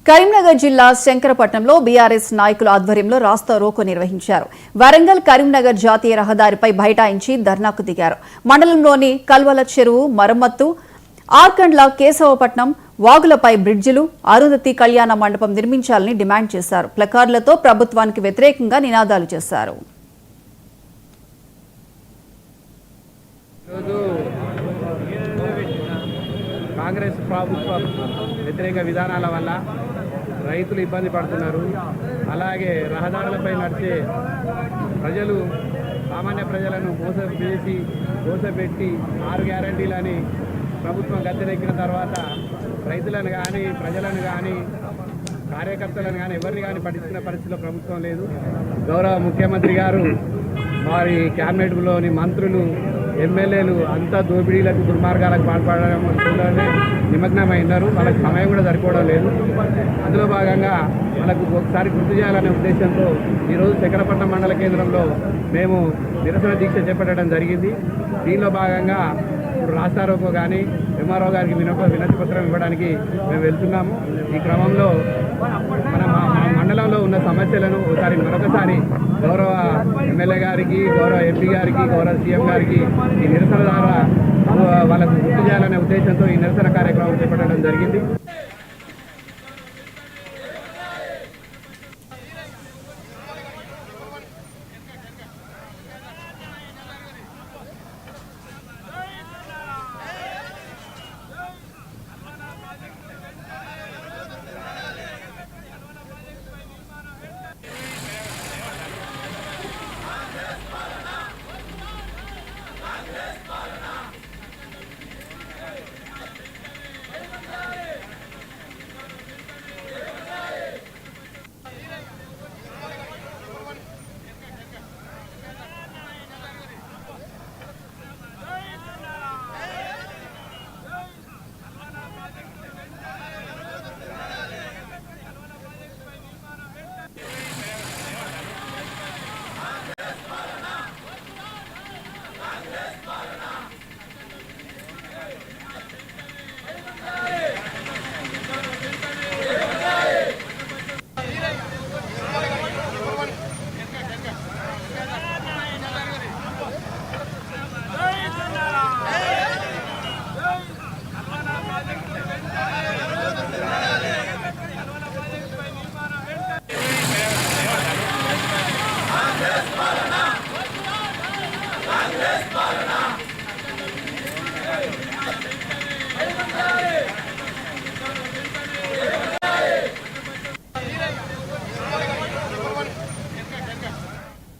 కరీంనగర్ జిల్లా శంకరపట్నంలో బీఆర్ఎస్ నాయకుల ఆధ్వర్యంలో రాస్తా రోకో నిర్వహించారు. వరంగల్ కరీంనగర్ జాతీయ రహదారిపై బైఠాయించి ధర్నాకు దిగారు. మండలంలోని కల్వల చెరువు మరమ్మత్తు, ఆర్కండ్ల కేశవపట్నం వాగులపై బ్రిడ్జిలు, అరుంధతి కళ్యాణ మండపం నిర్మించాలని డిమాండ్ చేశారు. ప్లకార్డులతో ప్రభుత్వానికి వ్యతిరేకంగా నినాదాలు చేశారు. కాంగ్రెస్ ప్రభుత్వ వ్యతిరేక విధానాల వల్ల రైతులు ఇబ్బంది పడుతున్నారు. అలాగే రహదారులపై నడిచే ప్రజలు, సామాన్య ప్రజలను మోసపెట్టి 6 గ్యారంటీలని ప్రభుత్వం గద్దెనెక్కిన తర్వాత రైతులను కానీ, ప్రజలను కానీ, కార్యకర్తలను కానీ ఎవరిని కానీ పట్టించుకునే పరిస్థితిలో ప్రభుత్వం లేదు. గౌరవ ముఖ్యమంత్రి గారు, వారి క్యాబినెట్లోని మంత్రులు, ఎమ్మెల్యేలు అంతా దోపిడీలకు, దుర్మార్గాలకు పాల్పడడంలోనే నిమగ్నమై ఉన్నారు. వాళ్ళకి సమయం కూడా సరిపోవడం లేదు. అందులో భాగంగా వాళ్ళకు ఒకసారి గుర్తు చేయాలనే ఉద్దేశంతో ఈరోజు శంకరపట్నం మండల కేంద్రంలో మేము నిరసన దీక్ష చేపట్టడం జరిగింది. దీనిలో భాగంగా ఇప్పుడు రాస్తా రోకో కానీ ఎంఆర్ఓ గారికి వినతి పత్రం ఇవ్వడానికి మేము వెళ్తున్నాము. ఈ క్రమంలో మన మండలంలో ఉన్న సమస్యలను మరొకసారి గౌరవ ఎమ్మెల్యే గారికి, గౌరవ ఎంపీ గారికి, గౌరవ సీఎం గారికి ఈ నిరసన ద్వారా వాళ్ళకు గుర్తు చేయాలనే ఉద్దేశంతో ఈ నిరసన కార్యక్రమం చేపట్టడం జరిగింది.